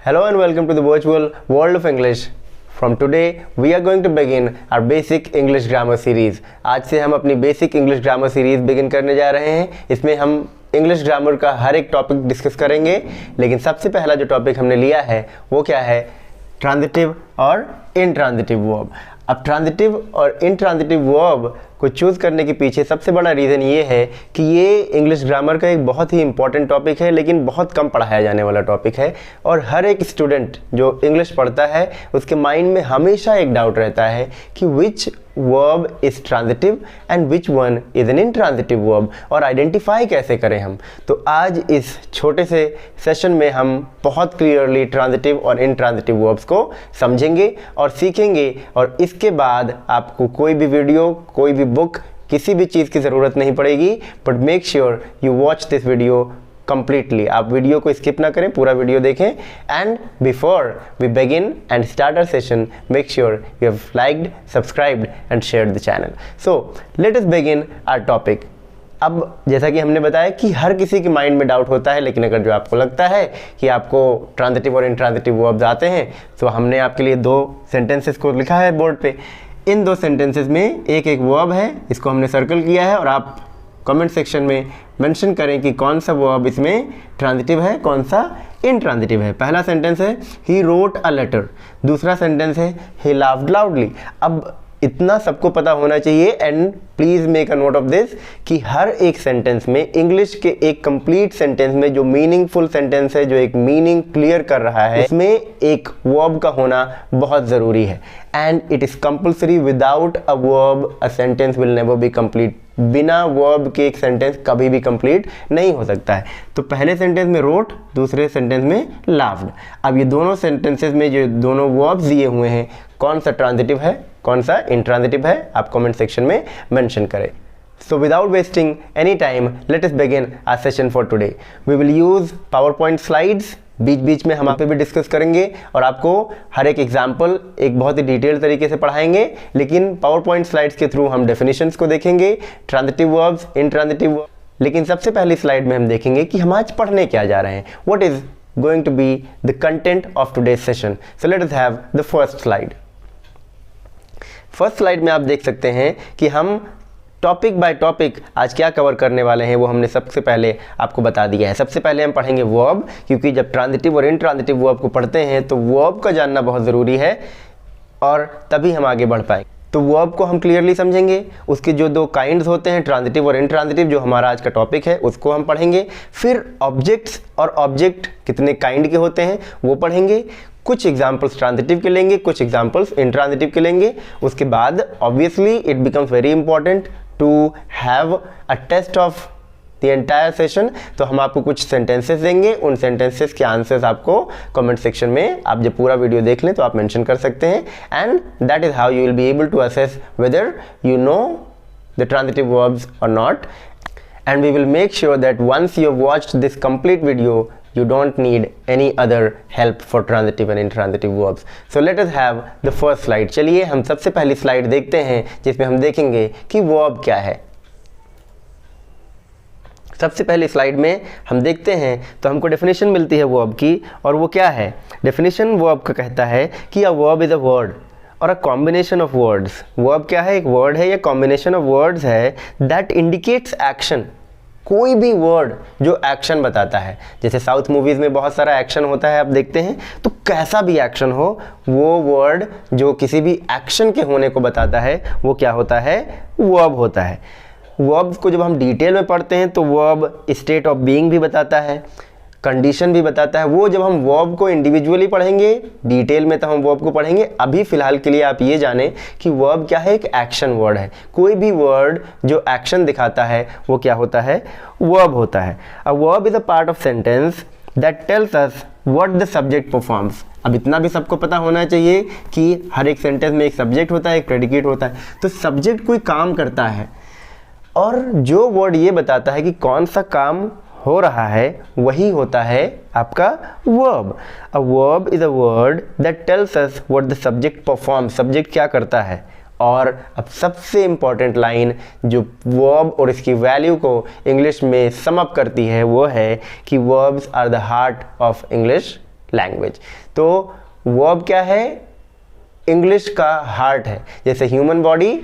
Hello and welcome to the virtual world of English. From today we are going to begin our basic English grammar series. आज से हम अपनी basic English grammar series begin करने जा रहे हैं. इसमें हम इंग्लिश ग्रामर का हर एक टॉपिक डिस्कस करेंगे, लेकिन सबसे पहला जो टॉपिक हमने लिया है वो क्या है? ट्रांजिटिव और इंट्रांजिटिव वर्ब. अब ट्रांजिटिव और इंट्रांजिटिव वर्ब को चूज़ करने के पीछे सबसे बड़ा रीज़न ये है कि ये इंग्लिश ग्रामर का एक बहुत ही इंपॉर्टेंट टॉपिक है, लेकिन बहुत कम पढ़ाया जाने वाला टॉपिक है. और हर एक स्टूडेंट जो इंग्लिश पढ़ता है उसके माइंड में हमेशा एक डाउट रहता है कि which verb is transitive and which one is an intransitive verb, और आइडेंटिफाई कैसे करें हम. तो आज इस छोटे से सेशन में हम बहुत क्लियरली ट्रांजिटिव और इंट्रांजिटिव वर्ब्स को समझेंगे और सीखेंगे. और इसके बाद आपको कोई भी वीडियो, कोई भी बुक, किसी भी चीज़ की ज़रूरत नहीं पड़ेगी. But make sure you watch this video completely. आप वीडियो को स्किप ना करें, पूरा वीडियो देखें. And before we begin and start our session, make sure you have liked, subscribed and shared the channel. So let us begin our topic. अब जैसा कि हमने बताया कि हर किसी के माइंड में डाउट होता है, लेकिन अगर जो आपको लगता है कि आपको ट्रांजिटिव और इंट्रांजिटिव वर्ब्स आते हैं, तो हमने आपके लिए दो सेंटेंसेस को लिखा है बोर्ड पे. इन दो सेंटेंसेस में एक एक वर्ब है, इसको हमने सर्कल किया है, और आप कमेंट सेक्शन में मेंशन करें कि कौन सा वर्ब इसमें ट्रांजिटिव है, कौन सा इंट्रांजिटिव है. पहला सेंटेंस है ही रोट अ लेटर. दूसरा सेंटेंस है ही लाफ्ड लाउडली. अब इतना सबको पता होना चाहिए, and please make a note of this, कि हर एक सेंटेंस में, इंग्लिश के एक कंप्लीट सेंटेंस में जो मीनिंगफुल सेंटेंस है, जो एक मीनिंग क्लियर कर रहा है, उसमें एक वर्ब का होना बहुत ज़रूरी है. And it is compulsory. Without a verb a sentence will never be complete. बिना वर्ब के एक सेंटेंस कभी भी कंप्लीट नहीं हो सकता है. तो पहले सेंटेंस में रोट, दूसरे सेंटेंस में लाफ्ड. अब ये दोनों सेंटेंसेस में जो दोनों वर्ब्स दिए हुए हैं, कौन सा ट्रांजिटिव है, कौन सा इंट्रांजिटिव है, आप कमेंट सेक्शन में मेंशन करें. So without wasting any time, let us begin our session for today. We will use PowerPoint slides. बीच बीच में हम आप पे भी डिस्कस करेंगे और आपको हर एक एग्जाम्पल एक बहुत ही डिटेल तरीके से पढ़ाएंगे. लेकिन PowerPoint स्लाइड्स के थ्रू हम डेफिनेशंस को देखेंगे, ट्रांजिटिव वर्ब्स, इंट्रांजिटिव वर्ब्स. लेकिन सबसे पहली स्लाइड में हम देखेंगे कि हम आज पढ़ने क्या जा रहे हैं. What is going to be the content of today's session? So let us have the first slide. First slide में आप देख सकते हैं कि हम टॉपिक बाय टॉपिक आज क्या कवर करने वाले हैं, वो हमने सबसे पहले आपको बता दिया है. सबसे पहले हम पढ़ेंगे वर्ब, क्योंकि जब ट्रांजिटिव और इंट्रांजिटिव वर्ब को पढ़ते हैं तो वर्ब का जानना बहुत ज़रूरी है, और तभी हम आगे बढ़ पाएंगे. तो वर्ब को हम क्लियरली समझेंगे, उसके जो दो काइंड्स होते हैं, ट्रांजिटिव और इंट्रांजिटिव, जो हमारा आज का टॉपिक है, उसको हम पढ़ेंगे. फिर ऑब्जेक्ट्स और ऑब्जेक्ट कितने काइंड के होते हैं वो पढ़ेंगे. कुछ एग्जाम्पल्स ट्रांजिटिव के लेंगे, कुछ एग्जाम्पल्स इंट्रांजिटिव के लेंगे. उसके बाद obviously it becomes very important to have a test of the entire session. तो हम आपको कुछ सेंटेंसेस देंगे, उन सेंटेंसेस के आंसर्स आपको कमेंट सेक्शन में, आप जब पूरा वीडियो देख लें तो आप मेंशन कर सकते हैं. And that is how you will be able to assess whether you know the transitive verbs और not. And we will make sure that once you have watched this complete video, you don't need any other help for transitive and intransitive verbs. So let us have the first slide. चलिए हम सबसे पहली slide देखते हैं, जिसमें हम देखेंगे कि verb क्या है. सबसे पहली स्लाइड में हम देखते हैं तो हमको डेफिनेशन मिलती है वर्ब की, और वो क्या है? डेफिनेशन वर्ब का कहता है कि a verb is a word और a combination of words. Verb क्या है? एक वर्ड है या कॉम्बिनेशन ऑफ वर्ड्स है that indicates action. कोई भी वर्ड जो एक्शन बताता है, जैसे साउथ मूवीज़ में बहुत सारा एक्शन होता है, आप देखते हैं, तो कैसा भी एक्शन हो, वो वर्ड जो किसी भी एक्शन के होने को बताता है, वो क्या होता है? वर्ब होता है. वर्ब्स को जब हम डिटेल में पढ़ते हैं तो वर्ब स्टेट ऑफ बीइंग भी बताता है, कंडीशन भी बताता है. वो जब हम वर्ब को इंडिविजुअली पढ़ेंगे, डिटेल में तो हम वर्ब को पढ़ेंगे. अभी फ़िलहाल के लिए आप ये जानें कि वर्ब क्या है? एक एक्शन वर्ड है. कोई भी वर्ड जो एक्शन दिखाता है वो क्या होता है? वर्ब होता है. A verb is a part of sentence that tells us what the subject performs. अब इतना भी सबको पता होना चाहिए कि हर एक सेंटेंस में एक सब्जेक्ट होता है, एक प्रेडिकेट होता है. तो सब्जेक्ट कोई काम करता है, और जो वर्ड ये बताता है कि कौन सा काम हो रहा है, वही होता है आपका verb. A verb is a word that tells us what the subject perform. Subject क्या करता है. और अब सबसे इम्पॉर्टेंट लाइन जो वर्ब और इसकी वैल्यू को इंग्लिश में सम अप करती है, वो है कि verbs are the heart of English language. तो वर्ब क्या है? इंग्लिश का हार्ट है। जैसे ह्यूमन बॉडी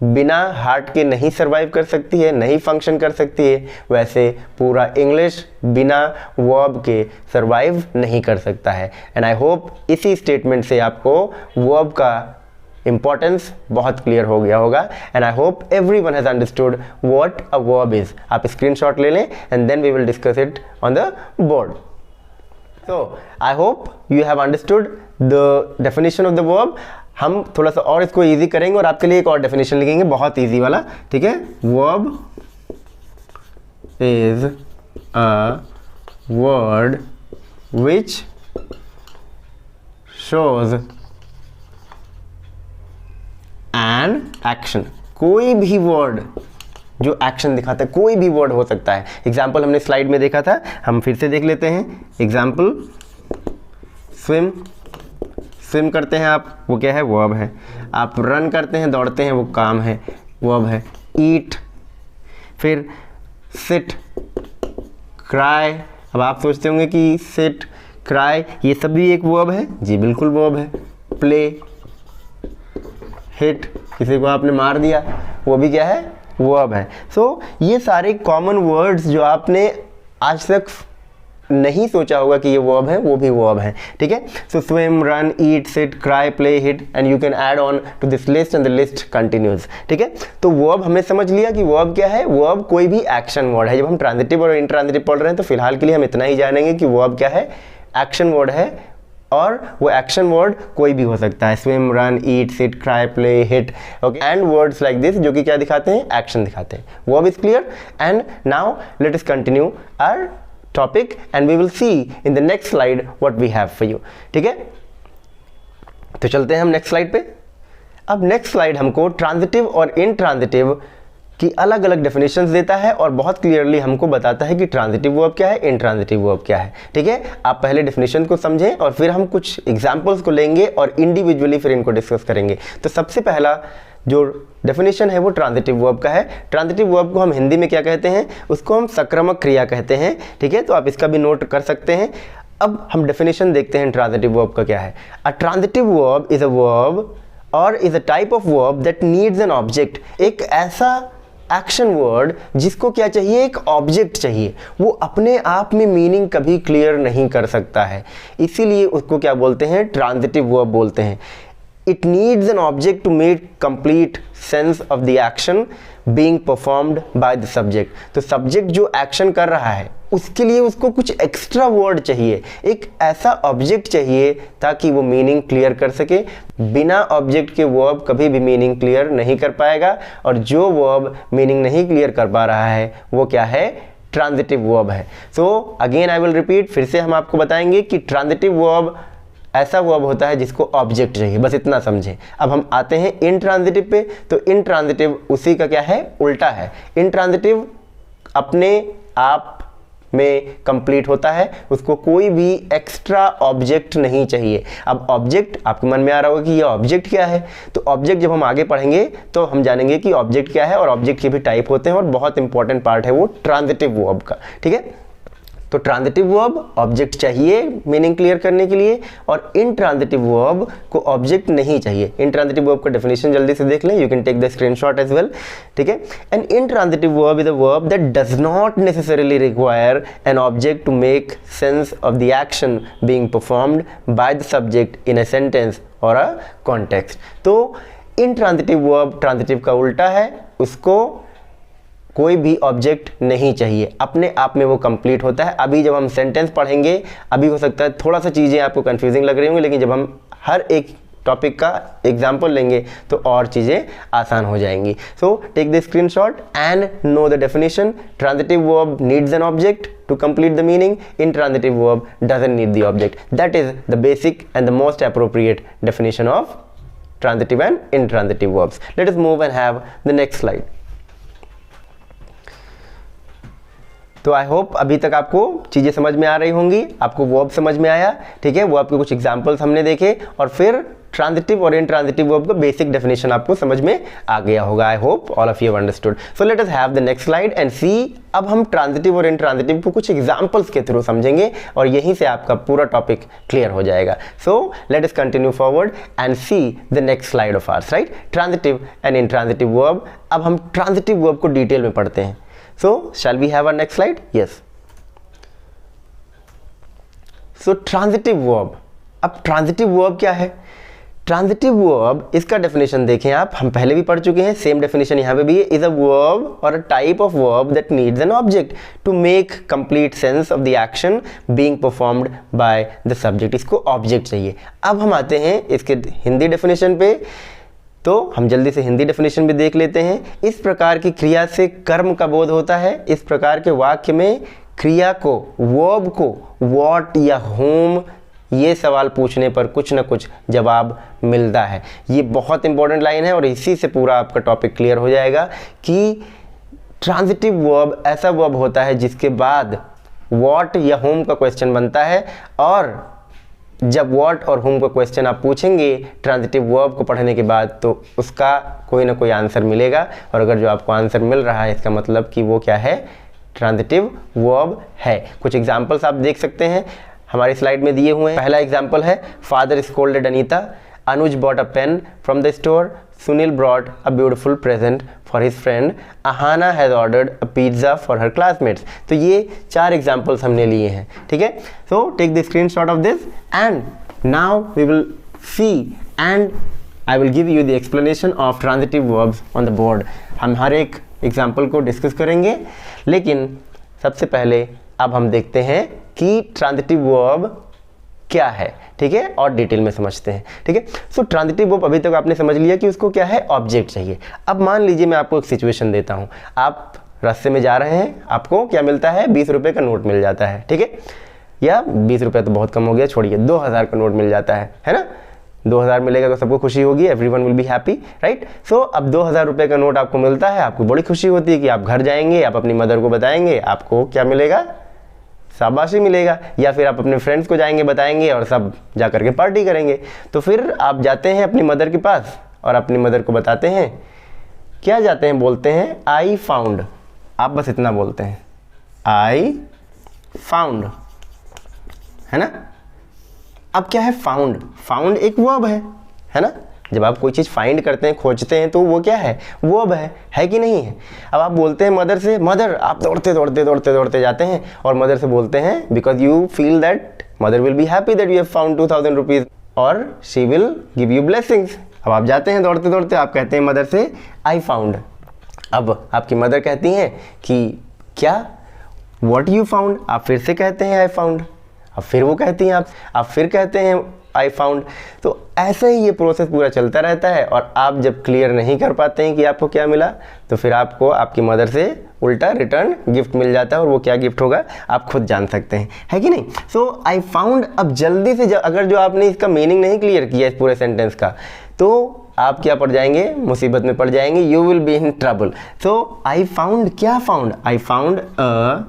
बिना हार्ट के नहीं सर्वाइव कर सकती है, नहीं फंक्शन कर सकती है, वैसे पूरा इंग्लिश बिना वर्ब के सर्वाइव नहीं कर सकता है। एंड आई होप इसी स्टेटमेंट से आपको वर्ब का इंपॉर्टेंस बहुत क्लियर हो गया होगा। And I hope everyone has understood what a verb is. आप स्क्रीनशॉट ले लें and then we will discuss it on the board. So I hope you have understood the definition of the verb. हम थोड़ा सा और इसको easy करेंगे और आपके लिए एक और डेफिनेशन लिखेंगे, बहुत इजी वाला, ठीक है। verb is a word which shows an action। कोई भी वर्ड जो एक्शन दिखाता है, कोई भी वर्ड हो सकता है। एग्जाम्पल हमने स्लाइड में देखा था, हम फिर से देख लेते हैं। एग्जाम्पल, स्विम, स्विम करते हैं आप, वो क्या है? वर्ब है। आप रन करते हैं, दौड़ते हैं, वो काम है, वर्ब है। ईट, फिर सिट, क्राई। अब आप सोचते होंगे कि सिट, क्राई ये सब भी एक वर्ब है। जी बिल्कुल वर्ब है। प्ले, हिट, किसी को आपने मार दिया, वो भी क्या है? वर्ब है। सो ये सारे कॉमन वर्ड्स जो आपने आज तक नहीं सोचा होगा कि ये वर्ब है, वो भी वर्ब है, ठीक है। So swim, run, eat, sit, cry, play, hit and you can add on to this list and the list continues, ठीक है। तो वर्ब हमने समझ लिया कि वर्ब क्या है। वर्ब कोई भी एक्शन वर्ड है। जब हम ट्रांजिटिव और इंट्रांजिटिव पढ़ रहे हैं तो फिलहाल के लिए हम इतना ही जानेंगे कि वर्ब क्या है, एक्शन वर्ड है, और वो एक्शन वर्ड कोई भी हो सकता है। Swim, run, eat, sit, cry, play, hit, okay, and words like this जो कि क्या दिखाते हैं? एक्शन दिखाते हैं। Verb is clear. And now let us continue our topic and we will see in the next slide what we have for you, ठीक है। तो चलते हैं हम नेक्स्ट स्लाइड पे। अब नेक्स्ट स्लाइड हमको ट्रांजिटिव और इंट्रांजिटिव की अलग अलग डेफिनेशंस देता है और बहुत क्लियरली हमको बताता है कि ट्रांजिटिव वर्ब क्या है, इंट्रांजिटिव वर्ब क्या है, ठीक है। आप पहले डेफिनेशन को समझें और फिर हम कुछ एग्जांपल्स को लेंगे और इंडिविजुअली फिर इनको डिस्कस करेंगे। तो सबसे पहला जो डेफिनेशन है वो ट्रांजिटिव वर्ब का है। ट्रांजिटिव वर्ब को हम हिंदी में क्या कहते हैं? उसको हम सक्रमक क्रिया कहते हैं, ठीक है। तो आप इसका भी नोट कर सकते हैं। अब हम डेफिनेशन देखते हैं ट्रांजिटिव वर्ब का क्या है। A transitive verb is a verb और is a type of verb that needs an object. एक ऐसा एक्शन वर्ड जिसको क्या चाहिए? एक ऑब्जेक्ट चाहिए। वो अपने आप में मीनिंग कभी क्लियर नहीं कर सकता है, इसीलिए उसको क्या बोलते हैं? ट्रांजिटिव वर्ब बोलते हैं। It needs an object to make complete sense of the action being performed by the subject. तो सब्जेक्ट जो एक्शन कर रहा है उसके लिए उसको कुछ एक्स्ट्रा वर्ड चाहिए, एक ऐसा ऑब्जेक्ट चाहिए ताकि वो मीनिंग क्लियर कर सके। बिना ऑब्जेक्ट के वर्ब कभी भी मीनिंग क्लियर नहीं कर पाएगा, और जो वर्ब मीनिंग नहीं क्लियर कर पा रहा है वो क्या है? ट्रांजिटिव वर्ब है। So again I will repeat, फिर से हम आपको बताएंगे कि ट्रांजिटिव वर्ब ऐसा वर्ब होता है जिसको ऑब्जेक्ट चाहिए, बस इतना समझें। अब हम आते हैं इंट्रांजिटिव पे। तो इंट्रांजिटिव उसी का क्या है? उल्टा है। इंट्रांजिटिव अपने आप में कंप्लीट होता है, उसको कोई भी एक्स्ट्रा ऑब्जेक्ट नहीं चाहिए। अब ऑब्जेक्ट आपके मन में आ रहा होगा कि ये ऑब्जेक्ट क्या है। तो ऑब्जेक्ट जब हम आगे पढ़ेंगे तो हम जानेंगे कि ऑब्जेक्ट क्या है, और ऑब्जेक्ट के भी टाइप होते हैं और बहुत इंपॉर्टेंट पार्ट है वो ट्रांजिटिव वर्ब का, ठीक है। तो ट्रांजिटिव वर्ब ऑब्जेक्ट चाहिए मीनिंग क्लियर करने के लिए, और इंट्रांजिटिव वर्ब को ऑब्जेक्ट नहीं चाहिए। इंट्रांजिटिव वर्ब का डेफिनेशन जल्दी से देख लें, you can take the screenshot as well, ठीक है। An intransitive verb is a verb that does not necessarily require an object to make sense of the action being performed by the subject in a sentence और a context. तो intransitive verb transitive का उल्टा है, उसको कोई भी object नहीं चाहिए, अपने आप में वो कंप्लीट होता है। अभी जब हम सेंटेंस पढ़ेंगे, अभी हो सकता है थोड़ा सा चीज़ें आपको कंफ्यूजिंग लग रही होंगी, लेकिन जब हम हर एक टॉपिक का एग्जाम्पल लेंगे तो और चीज़ें आसान हो जाएंगी। So take the screenshot and know the definition. Transitive verb needs an object to complete the meaning, intransitive verb doesn't need the object. That is the basic and the most appropriate definition of transitive and intransitive verbs. Let us move and have the next slide. तो I hope अभी तक आपको चीज़ें समझ में आ रही होंगी, आपको वर्ब समझ में आया, ठीक है। वो आपके कुछ एग्जांपल्स हमने देखे और फिर ट्रांजिटिव और इंट्रांजिटिव वर्ब का बेसिक डेफिनेशन आपको समझ में आ गया होगा। I hope all of you have understood. So let us have the next slide and see. अब हम ट्रांजिटिव और इंट्रांजिटिव को कुछ एग्जांपल्स के थ्रू समझेंगे और यहीं से आपका पूरा टॉपिक क्लियर हो जाएगा। So let us continue forward and see the next slide of ours, right. Transitive and intransitive verb. अब हम ट्रांजिटिव वर्ब को डिटेल में पढ़ते हैं। So shall we have our next slide? Yes. So transitive verb. अब transitive verb क्या है? Transitive verb, इसका डेफिनेशन देखें आप, हम पहले भी पढ़ चुके हैं, सेम डेफिनेशन यहाँ पे भी है। इज अ वर्ब और a type of verb that needs an object to make complete sense of the action being performed by the subject. इसको ऑब्जेक्ट चाहिए। अब हम आते हैं इसके हिंदी डेफिनेशन पे, तो हम जल्दी से हिंदी डेफिनेशन भी देख लेते हैं। इस प्रकार की क्रिया से कर्म का बोध होता है। इस प्रकार के वाक्य में क्रिया को, वर्ब को व्हाट या होम, ये सवाल पूछने पर कुछ ना कुछ जवाब मिलता है। ये बहुत इंपॉर्टेंट लाइन है और इसी से पूरा आपका टॉपिक क्लियर हो जाएगा कि ट्रांजिटिव वर्ब ऐसा वर्ब होता है जिसके बाद व्हाट या होम का क्वेश्चन बनता है, और जब व्हाट और होम का क्वेश्चन आप पूछेंगे ट्रांजिटिव वर्ब को पढ़ने के बाद, तो उसका कोई ना कोई आंसर मिलेगा। और अगर जो आपको आंसर मिल रहा है, इसका मतलब कि वो क्या है? ट्रांजिटिव वर्ब है। कुछ एग्जाम्पल्स आप देख सकते हैं, हमारी स्लाइड में दिए हुए हैं। पहला एग्जाम्पल है, father scolded Anita, Anuj bought a pen from the store, Sunil brought a beautiful present for his friend, Ahana has ordered a pizza for her classmates. तो ये 4 एग्जाम्पल्स हमने लिए हैं, ठीक है। So take the screenshot of this and now we will see and I will give you the explanation of transitive verbs on the board. हम हर एक एग्जाम्पल को डिस्कस करेंगे, लेकिन सबसे पहले अब हम देखते हैं कि ट्रांजिटिव वर्ब क्या है, ठीक है, और डिटेल में समझते हैं, ठीक है। सो ट्रांजिटिव वर्ब अभी तक आपने समझ लिया कि उसको क्या है? ऑब्जेक्ट चाहिए। अब मान लीजिए मैं आपको एक सिचुएशन देता हूँ, आप रास्ते में जा रहे हैं, आपको क्या मिलता है? 20 रुपये का नोट मिल जाता है, ठीक है, या 20 रुपये तो बहुत कम हो गया, छोड़िए, 2000 का नोट मिल जाता है ना। 2000 मिलेगा तो सबको खुशी होगी, everyone will be happy, right. So अब 2000 रुपये का नोट आपको मिलता है, आपको बड़ी खुशी होती है कि आप घर जाएंगे, आप अपनी मदर को बताएंगे, आपको क्या मिलेगा? शाबाशी मिलेगा। या फिर आप अपने फ्रेंड्स को जाएंगे बताएंगे और सब जा करके पार्टी करेंगे। तो फिर आप जाते हैं अपनी मदर के पास और अपनी मदर को बताते हैं, क्या जाते हैं? बोलते हैं आई फाउंड। आप बस इतना बोलते हैं, आई फाउंड, है ना। अब क्या है? फाउंड। फाउंड एक वर्ब है ना। जब आप कोई चीज़ फाइंड करते हैं, खोजते हैं, तो वो क्या है? वर्ब है कि नहीं है। अब आप बोलते हैं मदर से, मदर, आप दौड़ते दौड़ते दौड़ते दौड़ते जाते हैं और मदर से बोलते हैं, because you feel that mother will be happy that you have found 2000 rupees और she will give you blessings. अब आप जाते हैं दौड़ते दौड़ते, आप कहते हैं मदर से आई फाउंड। अब आपकी मदर कहती हैं कि क्या? What you found. आप फिर से कहते हैं आई फाउंड। अब फिर वो कहती हैं, आप फिर कहते हैं आई फाउंड। तो ऐसे ही ये प्रोसेस पूरा चलता रहता है और आप जब क्लियर नहीं कर पाते हैं कि आपको क्या मिला, तो फिर आपको आपकी मदर से उल्टा रिटर्न गिफ्ट मिल जाता है, और वो क्या गिफ्ट होगा आप खुद जान सकते हैं, है कि नहीं। सो आई फाउंड। अब जल्दी से अगर जो आपने इसका मीनिंग नहीं क्लियर किया इस पूरे सेंटेंस का, तो आप क्या पड़ जाएंगे? मुसीबत में पड़ जाएंगे, you will be in trouble. So I found, क्या found? I found a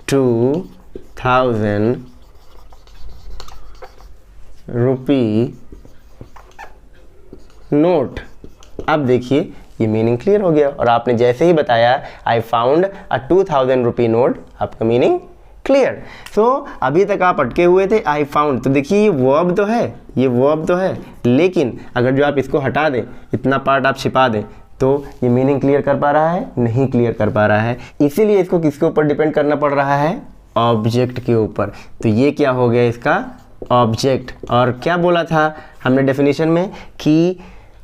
2000 rupee note. अब देखिए ये मीनिंग क्लियर हो गया, और आपने जैसे ही बताया आई फाउंड अ 2000 रुपी नोट, आपका मीनिंग क्लियर। सो अभी तक आप अटके हुए थे आई फाउंड। तो देखिए ये वर्ब तो है, ये वर्ब तो है, लेकिन अगर जो आप इसको हटा दें, इतना पार्ट आप छिपा दें, तो ये मीनिंग क्लियर कर पा रहा है? नहीं क्लियर कर पा रहा है। इसीलिए इसको किसके ऊपर डिपेंड करना पड़ रहा है? ऑब्जेक्ट के ऊपर। तो ये क्या हो गया इसका? ऑब्जेक्ट। और क्या बोला था हमने डेफिनेशन में कि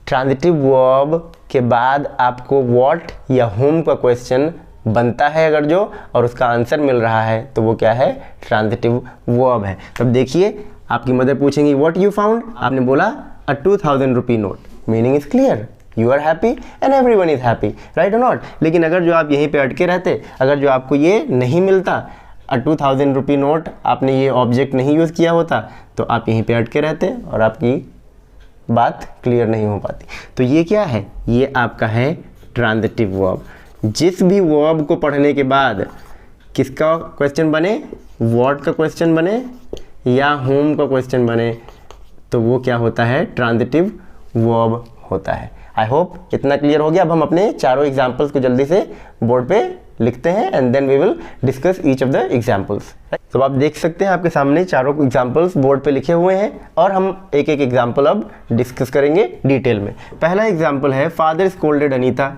ट्रांजिटिव वर्ब के बाद आपको व्हाट या होम का क्वेश्चन बनता है अगर जो, और उसका आंसर मिल रहा है, तो वो क्या है? ट्रांजिटिव वर्ब है। तब देखिए आपकी मदर पूछेंगी व्हाट यू फाउंड, आपने बोला a 2000 rupee note, meaning is clear, you are happy and everyone is happy, right और नॉट। लेकिन अगर जो आप यहीं पे अटके रहते, अगर जो आपको ये नहीं मिलता अ 2000 रुपी नोट, आपने ये ऑब्जेक्ट नहीं यूज़ किया होता, तो आप यहीं पे अटके रहते और आपकी बात क्लियर नहीं हो पाती। तो ये क्या है? ये आपका है ट्रांजिटिव वर्ब। जिस भी वर्ब को पढ़ने के बाद किसका क्वेश्चन बने? व्हाट का क्वेश्चन बने या होम का क्वेश्चन बने, तो वो क्या होता है, ट्रांजिटिव वर्ब होता है। आई होप इतना क्लियर हो गया। अब हम अपने चारों एग्जाम्पल्स को जल्दी से बोर्ड पे लिखते हैं and then we will discuss each of the examples. तो आप देख सकते हैं आपके सामने चारों एग्जाम्पल्स बोर्ड पे लिखे हुए हैं और हम एक एक एग्जाम्पल अब डिस्कस करेंगे डिटेल में। पहला एग्जाम्पल है फादर स्कोल्डेड अनीता,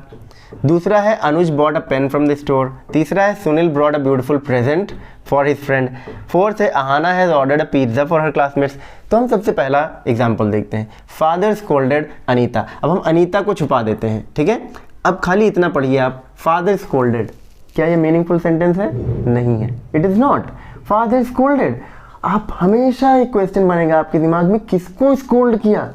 दूसरा है Anuj bought a pen from the store, तीसरा है Sunil brought a beautiful present for his friend, fourth है Ahana has ordered a pizza for her classmates. तो हम सबसे पहला एग्जाम्पल देखते हैं, फादर स्कोल्डेड अनीता। अब हम अनीता को छुपा देते हैं, ठीक है। अब खाली इतना पढ़िए आप, फादर स्कोल्डेड, क्या ये मीनिंगफुल सेंटेंस है? नहीं है, it is not. Father scolded, आप हमेशा एक क्वेश्चन बनेगा आपके दिमाग में, किसको स्कोल्ड किया?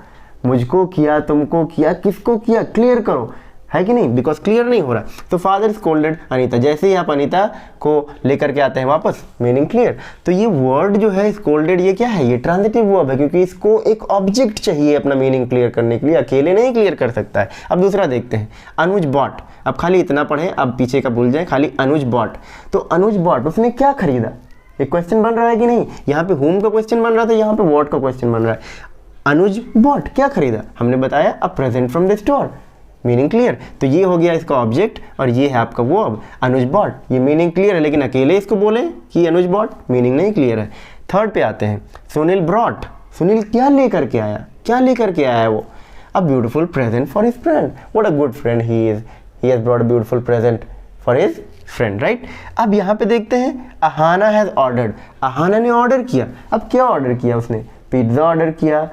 मुझको किया, तुमको किया, किसको किया? क्लियर करो, है कि नहीं? बिकॉज क्लियर नहीं हो रहा। तो फादर स्कोल्डेड अनीता, जैसे ही आप अनीता को लेकर के आते हैं वापस, मीनिंग क्लियर। तो ये वर्ड जो है स्कोल्डेड, ये क्या है? ये ट्रांजिटिव वर्ब है, क्योंकि इसको एक ऑब्जेक्ट चाहिए अपना मीनिंग क्लियर करने के लिए, अकेले नहीं क्लियर कर सकता है। अब दूसरा देखते हैं, अनुज बॉट। अब खाली इतना पढ़ें, अब पीछे का भूल जाए, खाली अनुज बॉट। तो अनुज बॉट, उसने क्या खरीदा? एक क्वेश्चन बन रहा है कि नहीं? यहाँ पे होम का क्वेश्चन बन रहा था, यहाँ पे वॉट का क्वेश्चन बन रहा है। अनुज बॉट क्या खरीदा? हमने बताया a present from the store, meaning clear. तो ये हो गया इसका ऑब्जेक्ट और ये है आपका वर्ब अनुज बॉट। ये मीनिंग क्लियर है, लेकिन अकेले इसको बोले कि अनुज बॉट, मीनिंग नहीं क्लियर है। थर्ड पे आते हैं, सुनील ब्रॉट। सुनील क्या लेकर के आया? क्या लेकर के आया है वो? अ beautiful present for his friend. What a good friend he is, he has brought a beautiful present for his friend, right. अब यहाँ पे देखते हैं, अहाना हैज ऑर्डर्ड। अहाना ने ऑर्डर किया। अब क्या ऑर्डर किया उसने? पिज्ज़ा ऑर्डर किया,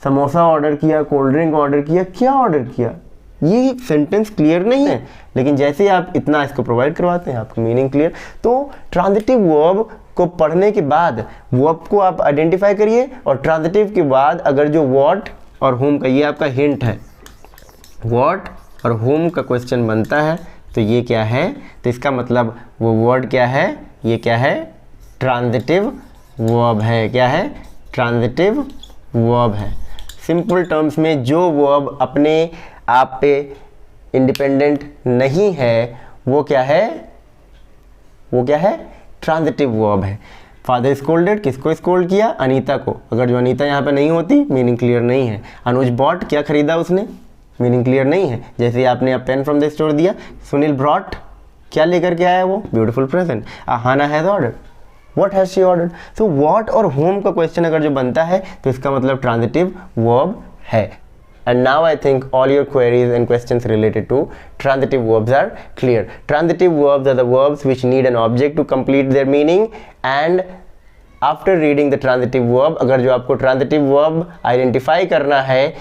समोसा ऑर्डर किया, कोल्ड ड्रिंक ऑर्डर किया, क्या ऑर्डर किया? ये सेंटेंस क्लियर नहीं है, लेकिन जैसे ही आप इतना इसको प्रोवाइड करवाते हैं आपको मीनिंग क्लियर। तो ट्रांजिटिव वर्ब को पढ़ने के बाद वर्ब को आप आइडेंटिफाई करिए, और ट्रांजिटिव के बाद अगर जो व्हाट और होम का, ये आपका हिंट है, व्हाट और होम का क्वेश्चन बनता है तो ये क्या है? तो इसका मतलब वो वर्ड क्या है? ये क्या है? ट्रांजिटिव वर्ब है। क्या है? ट्रांजिटिव वर्ब है। सिंपल टर्म्स में जो वर्ब अपने आप पे इंडिपेंडेंट नहीं है वो क्या है? वो क्या है? ट्रांजिटिव वर्ब है। फादर स्कोल्डेड, किसको स्कोल्ड किया? अनीता को। अगर जो अनीता यहाँ पे नहीं होती, मीनिंग क्लियर नहीं है। अनुज बॉट, क्या खरीदा उसने? मीनिंग क्लियर नहीं है। जैसे आपने अब पेन फ्रॉम द स्टोर दिया। सुनील ब्रॉट, क्या लेकर के आया वो? Beautiful present. Ahana has ordered, what has she ordered? तो व्हाट और होम का क्वेश्चन अगर जो बनता है तो इसका मतलब ट्रांजिटिव वर्ब है। And now I think all your queries and questions related to transitive verbs are clear. Transitive verbs are the verbs which need an object to complete their meaning, and after reading the transitive verb, अगर जो आपको transitive verb identify करना है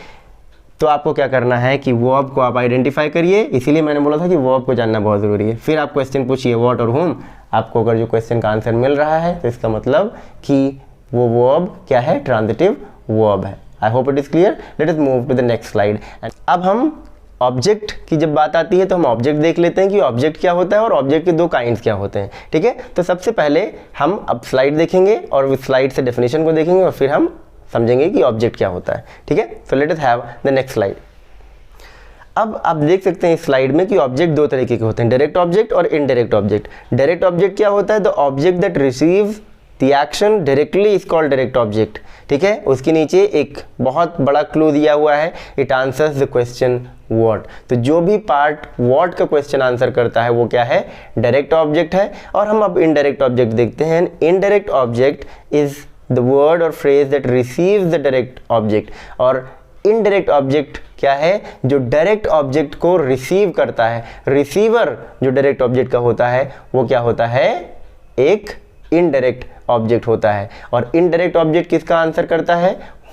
तो आपको क्या करना है कि verb को आप identify करिए। इसीलिए मैंने बोला था कि verb को जानना बहुत ज़रूरी है। फिर आप क्वेश्चन पूछिए what और whom। आपको अगर जो क्वेश्चन का आंसर मिल रहा है तो इसका मतलब कि वो verb क्या है? transitive verb है। I hope it is clear. Let us move to the next slide. अब हम ऑब्जेक्ट की जब बात आती है तो हम ऑब्जेक्ट देख लेते हैं कि ऑब्जेक्ट क्या होता है और ऑब्जेक्ट के दो काइंड्स क्या होते हैं, ठीक है। तो सबसे पहले हम अब स्लाइड देखेंगे और उस स्लाइड से डेफिनेशन को देखेंगे और फिर हम समझेंगे कि ऑब्जेक्ट क्या होता है, ठीक है। सो let us have the next slide. अब आप देख सकते हैं इस स्लाइड में कि ऑब्जेक्ट दो तरीके के होते हैं, डायरेक्ट ऑब्जेक्ट और इनडायरेक्ट ऑब्जेक्ट। डायरेक्ट ऑब्जेक्ट क्या होता है? The object that receives the action directly is called direct object, ठीक है। उसके नीचे एक बहुत बड़ा क्लू दिया हुआ है, it answers the question what. तो जो भी पार्ट व्हाट का क्वेश्चन आंसर करता है वो क्या है? डायरेक्ट ऑब्जेक्ट है। और हम अब इनडायरेक्ट ऑब्जेक्ट देखते हैं। Indirect object is the word और phrase that receives the direct object. और इनडायरेक्ट ऑब्जेक्ट क्या है? जो डायरेक्ट ऑब्जेक्ट को रिसीव करता है। रिसीवर जो डायरेक्ट ऑब्जेक्ट का होता है वो क्या होता है? एक इनडायरेक्ट ऑब्जेक्ट होता है। और इनडायरेक्ट ऑब्जेक्ट किसका आंसर करता है?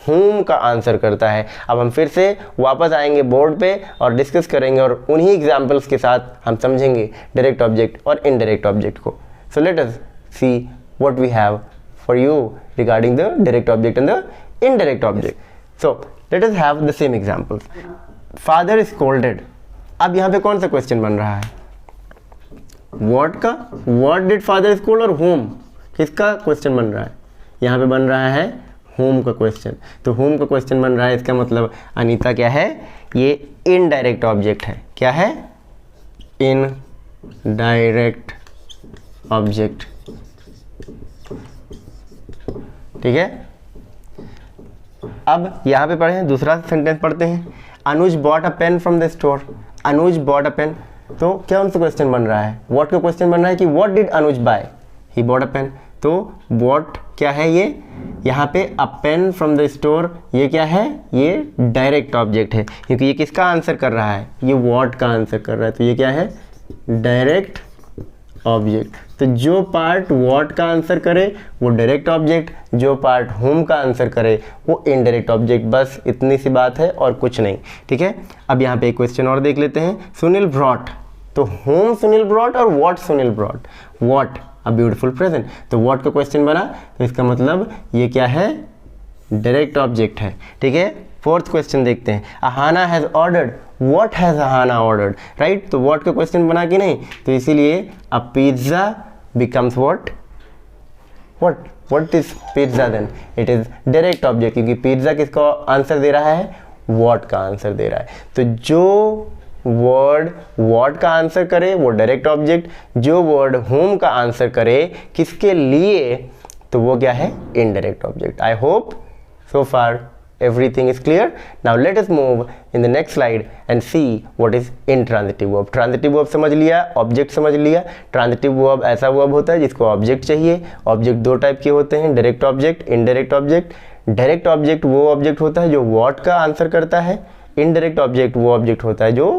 होम का आंसर करता है। अब हम फिर से वापस आएंगे बोर्ड पे और डिस्कस करेंगे और उन्हीं एग्जांपल्स के साथ हम समझेंगे डायरेक्ट ऑब्जेक्ट और इनडायरेक्ट ऑब्जेक्ट को। So let us see what we have for you regarding the direct object and the indirect object. So let us have the same examples. Father scolded. अब यहाँ पे कौन सा क्वेश्चन बन रहा है? व्हाट का? व्हाट डिड फादर स्कोल्ड और होम किसका क्वेश्चन बन रहा है? यहाँ पे बन रहा है होम का क्वेश्चन। तो होम का क्वेश्चन बन रहा है, इसका मतलब अनीता क्या है? ये इनडायरेक्ट ऑब्जेक्ट है। क्या है? इनडायरेक्ट ऑब्जेक्ट, ठीक है। अब यहाँ पे पढ़े हैं, दूसरा सेंटेंस पढ़ते हैं। Anuj bought a pen from the store. Anuj bought a pen, तो क्या उनसे क्वेश्चन बन रहा है, व्हाट का क्वेश्चन बन रहा है कि what did Anuj buy, he bought a pen. तो व्हाट क्या है ये, यहाँ पे a pen from the store, ये क्या है, ये डायरेक्ट ऑब्जेक्ट है, क्योंकि ये किसका आंसर कर रहा है, ये व्हाट का आंसर कर रहा है, तो ये क्या है, डायरेक्ट ऑब्जेक्ट। तो जो पार्ट व्हाट का आंसर करे वो डायरेक्ट ऑब्जेक्ट, जो पार्ट होम का आंसर करे वो इनडायरेक्ट ऑब्जेक्ट। बस इतनी सी बात है और कुछ नहीं, ठीक है। अब यहाँ पे एक क्वेश्चन और देख लेते हैं। सुनील ब्रॉट, तो होम सुनील ब्रॉट और what Sunil brought, what a beautiful present, तो व्हाट का क्वेश्चन बना, तो इसका मतलब ये क्या है, डायरेक्ट ऑब्जेक्ट है, ठीक है। फोर्थ क्वेश्चन देखते हैं। Ahana has ordered, what has Ahana ordered, right, तो व्हाट का क्वेश्चन बना कि नहीं, तो इसीलिए a pizza becomes what, what is pizza then, it is direct object, क्योंकि पिज्ज़ा किसका आंसर दे रहा है, व्हाट का आंसर दे रहा है। तो जो वर्ड व्हाट का आंसर करे वो डायरेक्ट ऑब्जेक्ट, जो वर्ड होम का आंसर करे किसके लिए, तो वो क्या है, indirect object. I hope so far everything is clear. Now let us move in the next slide and see what is intransitive verb. Transitive verb समझ लिया, ऑब्जेक्ट समझ लिया। ट्रांजिटिव वर्ब ऐसा वर्ब होता है जिसको ऑब्जेक्ट चाहिए। ऑब्जेक्ट दो टाइप के होते हैं, direct object, indirect object. Direct object वो ऑब्जेक्ट होता है जो व्हाट का आंसर करता है, इनडायरेक्ट ऑब्जेक्ट वो ऑब्जेक्ट होता है जो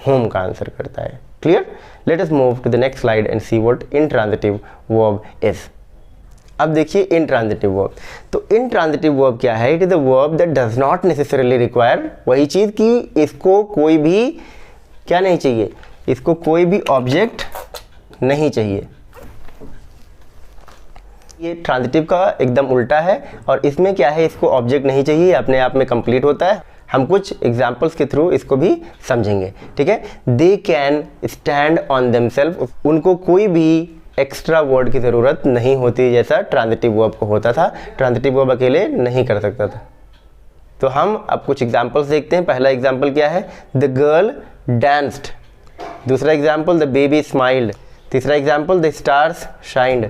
होम का आंसर करता है। Clear? Let us move to the next slide and see what intransitive verb is. अब देखिए इंट्रांजिटिव वर्ब, तो इंट्रांजिटिव वर्ब क्या है, it is a verb that does not necessarily require, वही चीज कि इसको कोई भी क्या नहीं चाहिए, इसको कोई भी ऑब्जेक्ट नहीं चाहिए। ये ट्रांजिटिव का एकदम उल्टा है और इसमें क्या है, इसको ऑब्जेक्ट नहीं चाहिए, अपने आप में कंप्लीट होता है। हम कुछ एग्जाम्पल्स के थ्रू इसको भी समझेंगे, ठीक है। They can stand on themself, उनको कोई भी एक्स्ट्रा वर्ड की ज़रूरत नहीं होती जैसा ट्रांजिटिव वर्ब को होता था। ट्रांजिटिव वर्ब अकेले नहीं कर सकता था। तो हम अब कुछ एग्जाम्पल्स देखते हैं। पहला एग्जाम्पल क्या है, द गर्ल डांस्ड। दूसरा एग्जाम्पल, द बेबी स्माइल्ड। तीसरा example, the stars shined.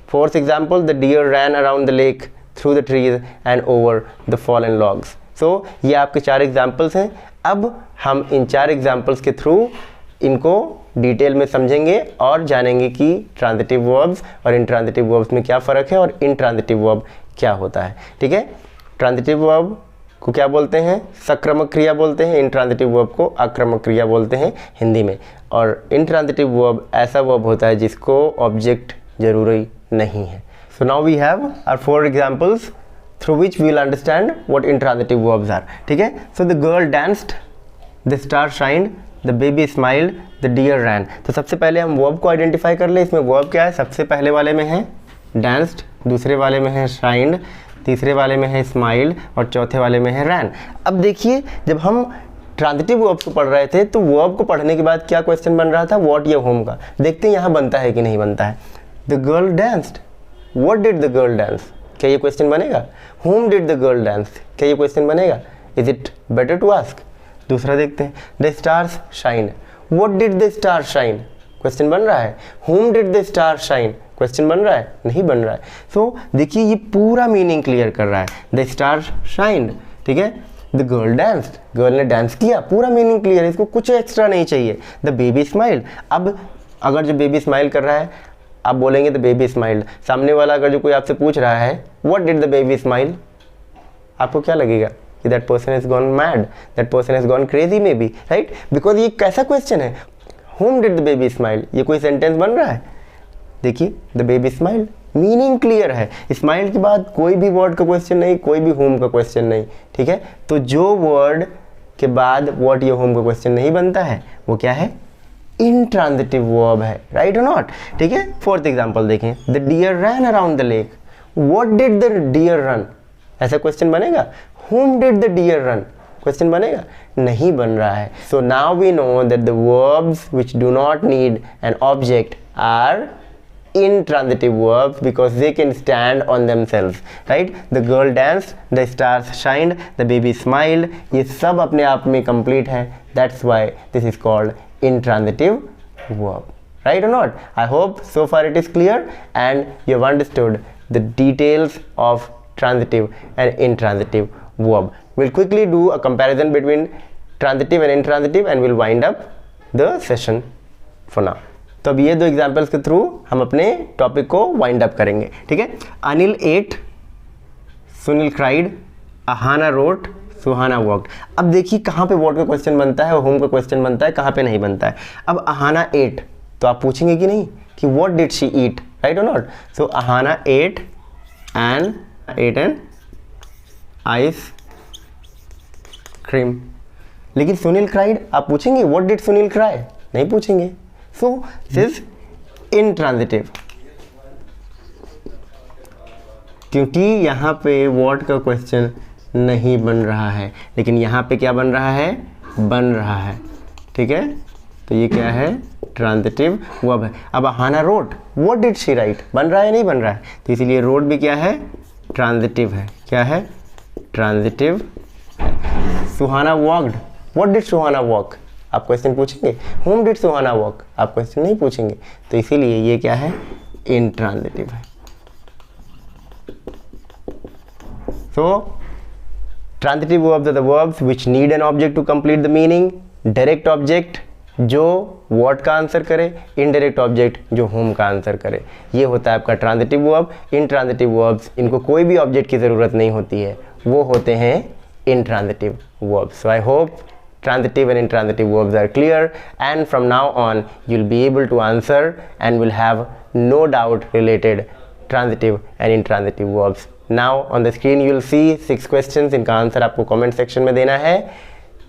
Fourth example, the deer ran around the lake through the trees and over the fallen logs. So ये आपके चार एग्जाम्पल्स हैं। अब हम इन चार एग्जाम्पल्स के थ्रू इनको डिटेल में समझेंगे और जानेंगे कि ट्रांजिटिव वर्ब्स और इंट्रांजिटिव वर्ब्स में क्या फ़र्क है और इंट्रांजिटिव वर्ब क्या होता है, ठीक है। ट्रांजिटिव वर्ब को क्या बोलते हैं, सक्रमक क्रिया बोलते हैं। इंट्रांजिटिव वर्ब को आक्रामक क्रिया बोलते हैं हिंदी में। और इंट्रांजिटिव वर्ब ऐसा वर्ब होता है जिसको ऑब्जेक्ट जरूरी नहीं है। So now we have our 4 examples through which we will understand what intransitive verbs are, ठीक है। So the girl danced, the star shined, the baby smiled, the deer ran। तो सबसे पहले हम वर्ब को आइडेंटिफाई कर ले। इसमें वर्ब क्या है, सबसे पहले वाले में है danced, दूसरे वाले में है shined, तीसरे वाले में है smiled और चौथे वाले में है ran। अब देखिए जब हम ट्रांजिटिव वर्ब्स को पढ़ रहे थे तो वर्ब को पढ़ने के बाद क्या क्वेश्चन बन रहा था, व्हाट या होम का। देखते हैं यहाँ बनता है कि नहीं बनता है। The girl danced, what did the girl dance, क्या ये क्वेश्चन बनेगा। whom did the girl dance, क्या ये क्वेश्चन बनेगा। is it better to ask। दूसरा देखते हैं, the stars shine, what did the star shine, question बन रहा है। whom did the star shine, question बन रहा है, नहीं बन रहा है। सो देखिए ये पूरा मीनिंग क्लियर कर रहा है। the star shined, ठीक है। the girl danced, गर्ल ने डांस किया, पूरा मीनिंग क्लियर है, इसको कुछ एक्स्ट्रा नहीं चाहिए। the baby smiled, अब अगर जो बेबी स्माइल कर रहा है आप बोलेंगे द बेबी स्माइल्ड, सामने वाला अगर जो कोई आपसे पूछ रहा है what did the baby smile, आपको क्या लगेगा कि that person is gone mad, that person is gone crazy may be, right, because ये कैसा क्वेश्चन है, whom did the baby smile, ये कोई सेंटेंस बन रहा है। देखिए the baby smile, meaning clear है। स्माइल के बाद कोई भी वर्ड का क्वेश्चन नहीं, कोई भी होम का क्वेश्चन नहीं, ठीक है। तो जो वर्ड के बाद व्हाट या होम का क्वेश्चन नहीं बनता है वो क्या है, इंट्रांजिटिव वर्ब है, राइट और नॉट, ठीक है। फोर्थ एग्जांपल देखें, the deer ran around the lake, what did the deer run, ऐसा क्वेश्चन बनेगा। whom did the deer run, question बनेगा, नहीं बन रहा है। So now we know that the verbs which do not need an object are intransitive verbs because they can stand on themselves, right। the girl danced, the stars shined, the baby smiled, ये सब अपने आप में complete है। that's why this is called intransitive verb, right or not। I hope so far it is clear and you have understood the details of transitive and intransitive verb. We'll quickly do a comparison between transitive and intransitive and we'll wind up the session for now. तो अब ये दो examples के through हम अपने topic को wind up करेंगे, ठीक है. Anil ate, Sunil cried, Ahana wrote, Suhana walked. अब देखिए कहाँ पे वॉट का क्वेश्चन बनता है और होम का क्वेश्चन बनता है, कहाँ पे नहीं बनता है. अब अहाना एट तो आप पूछेंगे कि नहीं कि what did she eat, right और not. So Ahana ate an ice cream. लेकिन सुनील क्राइड आप पूछेंगे व्हाट डिड सुनील क्राई, नहीं पूछेंगे. सो दिस इज इंट्रांजिटिव क्योंकि यहाँ पे व्हाट का क्वेश्चन नहीं बन रहा है, लेकिन यहाँ पे क्या बन रहा है, बन रहा है, ठीक है. तो ये क्या है, ट्रांजिटिव वर्ब है. अब Ahana wrote, what did she write, बन रहा है नहीं बन रहा है, तो इसीलिए रोट भी क्या है, ट्रांजिटिव है. क्या है, transitive. Suhana walked, what did Suhana walk, आप क्वेश्चन पूछेंगे. होम डिड सुहाना वॉक, आप क्वेश्चन नहीं पूछेंगे. तो इसीलिए ये क्या है, इंट्रांजिटिव है. So, transitive verbs are the verbs which need an object to complete the meaning. Direct object जो what का आंसर करे, indirect object जो whom का आंसर करे. ये होता है आपका transitive verb. Intransitive verbs इनको कोई भी object की ज़रूरत नहीं होती है, वो होते हैं intransitive verbs. So I hope transitive and intransitive verbs are clear, and from now on you'll be able to answer and will have no doubt related transitive and intransitive verbs. Now on the screen you will see 6 questions. इनका answer आपको comment section में देना है.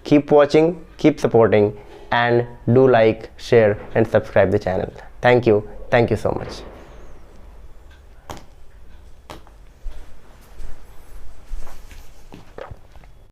Keep watching, keep supporting, and do like, share and subscribe the channel. Thank you so much.